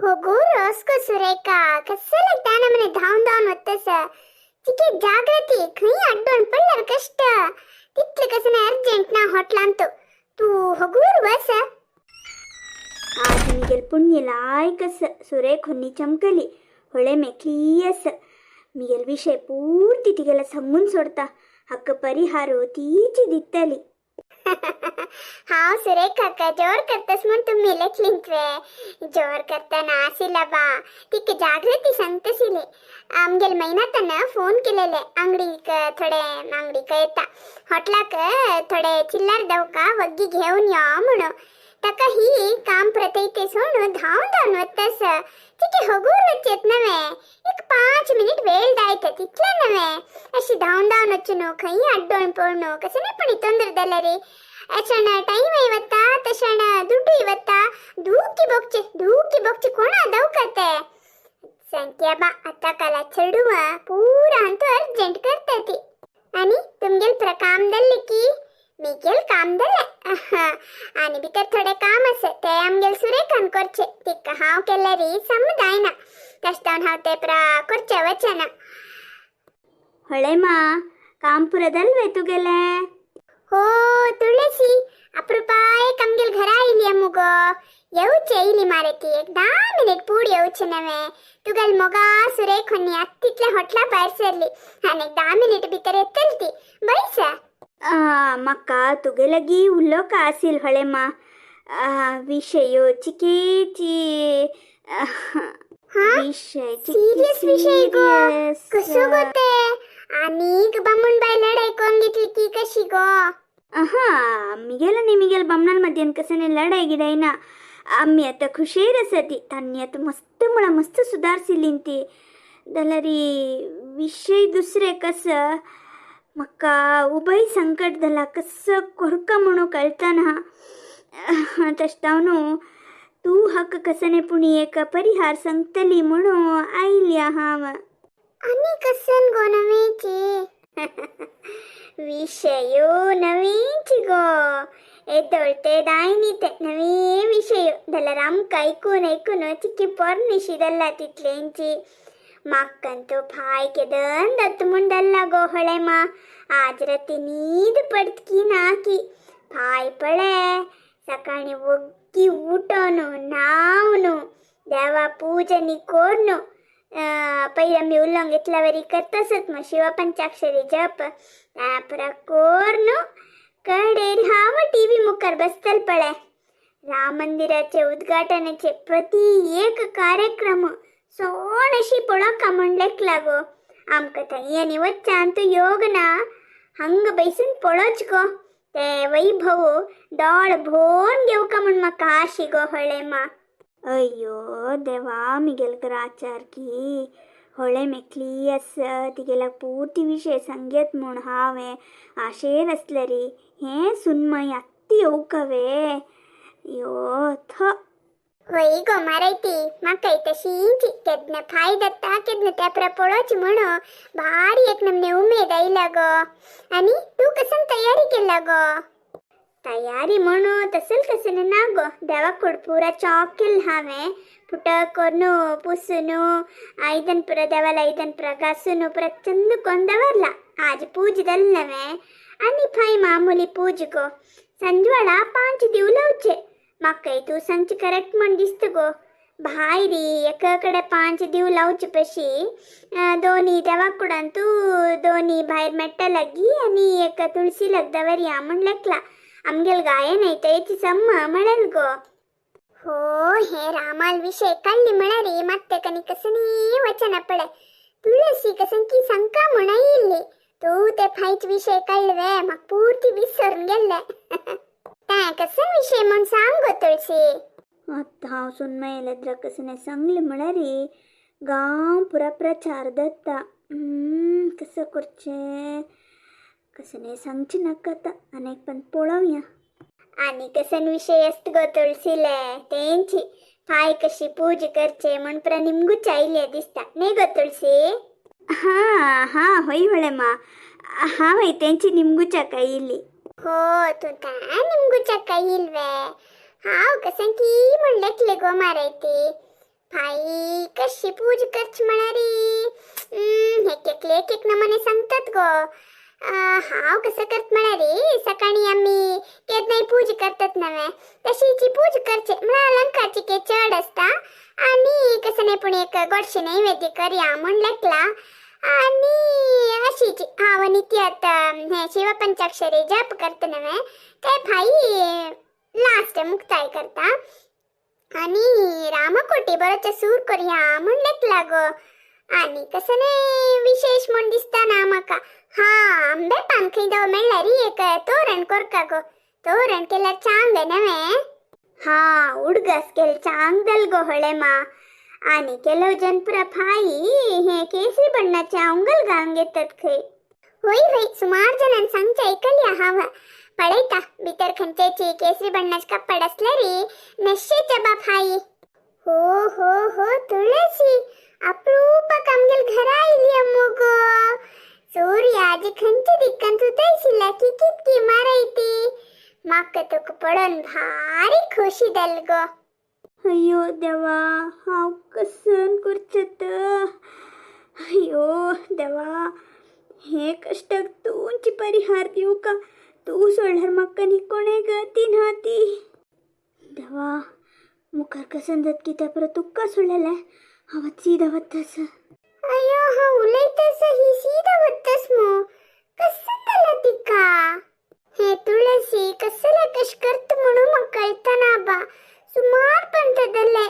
होगो रॉस्को सुरेखा कसं लागता ना म्हणे धावून धावून होतस तिके जागृती खई अड्डोन पडल्यार कष्ट तिथले कसं ना अर्जंट ना हॉटलांतो तू होगूर बस आज मिगेल पुण्यलाय कस सुरेख ಹೊನ್ನಿ ಚಮಕಲಿ ಹೊಳೆ ಮೆಕ್ಲಿಯಸ್ मिगेल विषय पूर्ती तिगेला सांगून सोडता हक्क परिहार तीची दित्तली. हाव सुरेखा का जोर करतस म्हणून तुम्ही लेखलिंत्वे जोर करताना आसिला बा तिके जागृती सांगतसिले आमगेल महिनातन फोन केलेले अंगडीक थोडे अंगडीक येता हॉटलाक थोडे चिल्लर देऊ का वग्गी घेऊन या म्हणून तका ही काम प्रतैते सोडून धावून धावून वतस तिके होगूर वच्चेत नवे एक 5 मिनिट वेळ दायत तिथले नवे अशी धावून धावून वच्चुनो खई अड्डोण पोळनो कसने पण ತೊಂದರದಲ್ಲ ರೀ ಅಚಣ ಟೈಮ್ ಇವತ್ತಾ ತಕ್ಷಣ ದುಡ್ಡು ಇವತ್ತಾ ಧೂಕಿ ಬೊಕ್ಚೆ ಕೋಣ ದೌಕತೆ संख्या बा आता काला चढुवा पूरा अंतू अर्जंट करतती आणि तुमगेल प्रकाम दल्ले की मिगेल काम दल्ले आणि भितर थोडे काम असे ते आमगेल सुरेखान करचे तिक हाव केल्यारी समजायना कष्टावन हाव ते प्रा करचे वचना ಹೊಳೆಮಾ ಕಾಂಪುರದಲ್ವೇ ತುಗೆಲೆ हो तुळसी अप्रूपाय कमगेल घरा आयली मुगो येऊचे इली मारे ती एक 10 मिनिट पूड येऊचे नवे तुगल मोगा सुरेख होन्नी अत्तितले होटला बाहेर सरली आणि 10 मिनिट भितर येतल ती बैस मक्का तुगेलगी उल्लोक आसिल ಹೊಳೆಮಾ विषय चिकेची विषय सिरियस विषय गो कसो गोते आणि बमून बाय लढाई कोण घेतली की कशी गो मिगेल मिगेल बमनाल मध्यन कसने लढाई गिडाई ना आम्ही आता खुशेर असती त्यांनी आता मस्त सुधारसिलीन ती दलरी विषय दुसरे कस मक्का उभय संकट दला कस कोरका म्हणू कळताना तष्टावनु तू हक्क कसने पुणी एक परिहार सांगतली म्हणू आयल्या हाव आणि कसन गो नवेची विषयो नवीची गो एदोळते दायनीते नवी विषय दलराम ऐकून चिक्की पोर्निशिदल्ला तिथलेंची माक्कंतू फाय केदन दत्त मुंडल्ला गो ಹೊಳೆಮಾ आज रती नीद पडतकी नाकी फाय पळे सकाळी ಒಗ್ಗಿ ಊಟನು नावनु देवा पूजनी कोरनु पहिला मी उल्लंघ घेतल्यावरी करतसत मग शिवपंचाक्षरी जप त्यापरा कोरनु कडेर हाव टीव्ही मुखार बसतल पळे राम मंदिराचे उद्घाटनाचे प्रति एक कार्यक्रम सोणशी पळोका म्हणलेक लागो आमका थंयनी वच्चा अंतू योग ना हंग बैसून पळोच गो ते वैभव डोळ भोन घेवका म्हण म्हाका आशी गो ಹೊಳೆಮಾ अय्यो देवा मिगेल ग्राचार की ಹೊಳೆ ಮೆಕ್ಲಿಯಸ್ तिगेला पूर्ती विषय सांगेत म्हूण हांवें आशेर असले रे हें सुनमय अत्ती येवकवे यो थ वई गो मारायती म्हाका तशींची केदन फाय दत्ता केदन त्या पळोच म्हणू भारी एक नमने उमेद आयला गो आणि तू कसन तयारी केला गो तयारी म्हणू तसल कसन ना गो देवाकूड पुरा चॉक केल हांवें पुटक कोरनु पुसुनु ಐದನ್ಪುರ देवाला 5 घासुनु पुरा चंद कोण दवरला आज पूजदल नवे आणि फाय मामूली पूज गो संजवाಳ 5 दिव लावचे म्हाका तू सांगची करेक्ट म्हण दिसत गो भाय री एकाकडे 5 दिव लावचे पशी दोन्ही देवाकुडांतू दोन्ही भायर मेट्टा लागी आणि एक तुळसी लाग दवरया म्हण लेखला आमगेल गायन आहे त्याची सम्म म्हणेल गो हो हे रामाल विषय कळली म्हणारी ಮತ್ತೆ कनी कसनी वचन पडे तुळसी कसन की संका म्हणा इल्ली तू ते फायच विषय कळवे मग पूर्ती विसरून गेले त्या कसन विषय म्हण सांग गो तुळसी आता हांव सुनमयलेद्र कसने सांगले म्हळ्यारी गांव पुरा प्रचार दत्ता कसं करचें कसने सांगची नाका आता अनेक पण पळोवया आणि कसन विषय असत गो तुळसीले तेंची फाय कशी पूज करचे म्हण प्र निमगूच आयले दिसता ने गो तुळसी हा होय ಹೊಳೆಮಾ हांवें तेंची निमगुच्या इल्ली हो तू त्या निमगूच्या इल्वे हाव कसन की म्हण लेखले गो मारायती भाई कशी पूज करच म्हणारी एक एक नमने सांगतात गो. हाव कसं करत म्हणारी सकाळी आम्ही केद नाही पूज करतात नव्हे तशीची पूज करचे म्हणा अलंकारची के चढ असता आणि कसं नाही पण एक गोडशे नैवेद्य करूया म्हणलंकला आणि अशीची आवनी ती आता हे शिवपंचाक्षरी जप करत नव्हे काय भाई लास्ट मुक्ताय करता आणि रामकोटी बरोच सूर करूया म्हणलेक लागो. आणि कसं नाही विशेष म्हण दिसता ना माका हा आंबे पान खैदव मेळ्ळारी एक तोरण कोरका गो. तोरण केल्यार चांग नव्हे. हा उडगास केल चांग दल गो हळे मा. आणि केलो जनपुरा फाई हे केसरी बಣ್ಣाचे अंगल गांग येतात खै. होय होय सुमार जणांनी सांगचे ऐकल्या हाव पळयता भितर खंचेची केसरी बಣ್ಣाचे कपड असल्यारी नशेच्या बाप हाई. हो तुळसी अप्रूपक आमगेल घरा आयली अम्मो सूर्य आज खंचे दिक्कन सुतायशिला की कितकी मारायती माका तुक पडून भारी खुशी दल गो. अयो देवा हांव कसन करचेत. अयो देवा हे कष्टाक तुमची परिहार दिवू का. तू सोडल्यार म्हाका नी कोणे गती नाती. देवा मुखार कसन जात की त्या परत तुका सोडलेले हांव सीधा वतस. अयो हा उलयतस ही सीधा वतस मो कसं दला तिका. हे तुळसी कसला कश करत म्हणून मग कळतना बा सुमार पण दले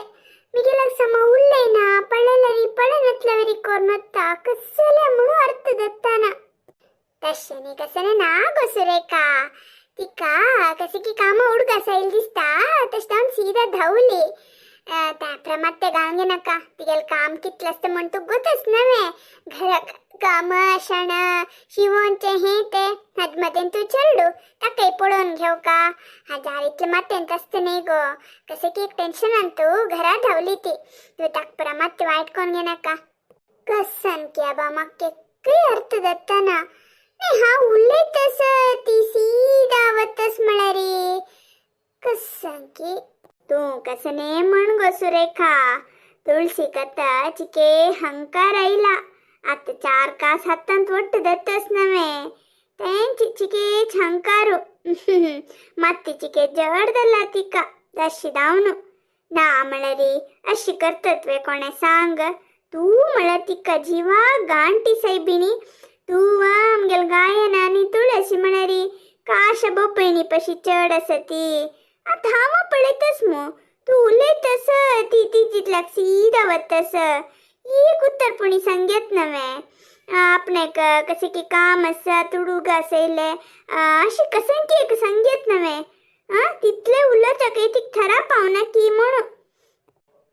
मी गेला समा उल्ले ना पडलेली पडनतलवरी कोर्नत्ता कसला म्हणून अर्थ दत्ताना तशने कसने ना गोसुरे का तिका कसे की काम उडका साईल दिसता तशा सीधा धावली. त्याप्रमाणे ते गांगे नका तिगेल काम कितलं असतं म्हणतो गोतच नव्हे. घर काम शण शिवणचे हे ते हदमध्ये तू चरडू काही पडून घेऊ का. हा जारीतलं मातेंत असतं नाही गो. कसे की एक टेन्शन आणतो घरात धावली ती तू त्याप्रमाणे ते वाईट कोण घे नका. कसन क्या बा मग काही अर्थ दत्ताना हा उल्लेतस ती सीधा वतस म्हणारी कसन की तू कसने म्हण गो सुरेखा. तुळसी कथा चिके हंकार आईला आता 4 कास हातात वट्ट दत्तस नव्हे त्यांची चिके हंकारू मत्ती चिके जड दल्ला तिका तशी दावनु ना म्हणरी अशी करतत्वे कोणे सांग. तू मला तिका जीवा गांटी साहेबिनी तू आमगेल गायन आणि तुळसी म्हणरी काश बोपणी पशी चढ असती. आता हामा पडतस मो तू उलेतस ती तितल्याक सीधा वतस एक उत्तर पुणी संगेत नव्हे. आपणे कसे की काम असा तुडुगा असेले अशी कसंकी एक संगेत नव्हे. तिथले उलट काही ती ठरा पाहुणा की म्हणून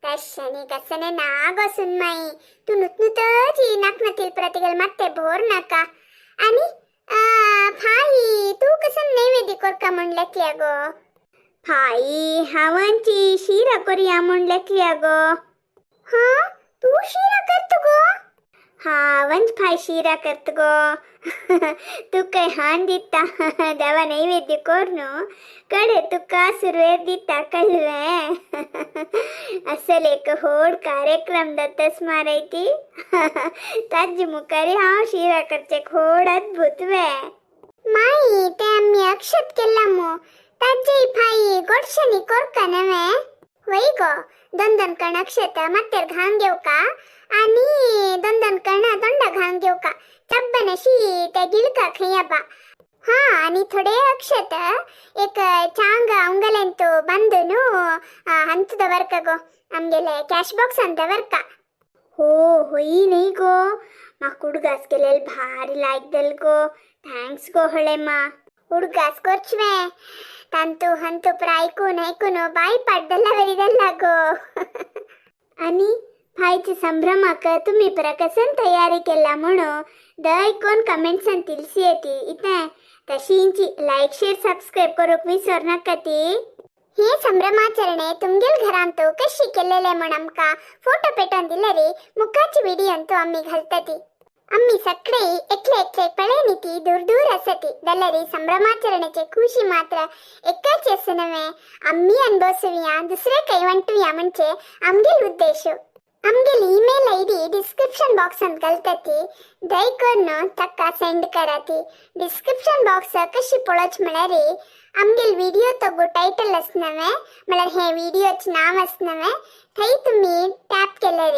कशाने कसने नाग असून माई तू नुतनुतच नाकनतील प्रतिगल मत्ते भोर नका. आणि फाई तू कसं नैवेद्य कोरका म्हणलेकल्या गो. फाई हावांची शिरा करूया म्हणलेकल्या गो. हा तू शिरा करतो गो. हावंच फाय शिरा करत गो. तू काय हान दिता देवा नैवेद्य कोरनु कडे तुका सुरवेर दिता कळवे. असल एक होड कार्यक्रम दत्तस मारायती ताजी मुखारी हांव शिरा करचे खोड अद्भुत वे. माई ते आम्ही अक्षत केला मो ताजी फाई गोडशनी कोरका नव्हे. होय गो 2 कण अक्षत मत्तेर घाण घेऊ का आणि 2 कण तोंडा घाण घेऊ का चब्बनशी त्या गिलका खैया बा. हा आणि थोडे अक्षत एक चांग अंगलेंतू ಬಂದುನು ಹಂತದ ವರ್ಕ ಗೋ ಆಮ್ಗೆಲೆ ಕ್ಯಾಶ್ ಬಾಕ್ಸ್ ಅಂತ ವರ್ಕ. हो होई नाही गो माक उडगास केलेल भारी लायक दल गो. थँक्स गो हळे मा उडगास कोर्चवे तांतू हंतू पर ऐकून बाई पाड्डला वेरिदल्ला गो. आणि फायचे संभ्रमाक तुम्ही पर कसन तयारी केला म्हणो दय कोण कमेंट्स आणि तिलसी येती इथे तशींची लाईक शेअर सबस्क्राईब करूक विसर नका ती. हे संभ्रमाचರಣೆ तुमगेल घरांतू कशी केलेले म्हण आमका फोटो पेटोन दिले रे मुखाची व्हिडिओ अंतू आम्ही घालतती. आम्ही सगळे एकले एकले पळेनी ती दूर दूर असती दलरी संभ्रमाचरणेचे खुशी मात्र एकाच असं नव्हे आम्ही अनुभवसूया दुसरे काही वांटूया म्हणजे आमगेल उद्देश आमगेल ईमेल ID डिस्क्रिप्शन बॉक्सात घालतती दयकरून तक्का सेंड कराती डिस्क्रिप्शन बॉक्स कशी पळोच म्हळ्यार आमगेल व्हिडिओ तो टायटल असनवे म्हळ्यार हे व्हिडिओचे नाव असनवे थंय तुम्ही टॅप केल्यार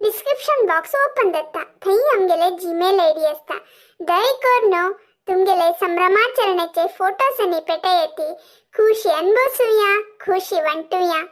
डिस्क्रिप्शन बॉक्स ओपन जाता थंय आमगेले जीमेल ID असता दयकरून तुमगेले संभ्रमाचरणेचे फोटोस आणि पेटे येती खुशी अनुभवसूया खुशी वांटूया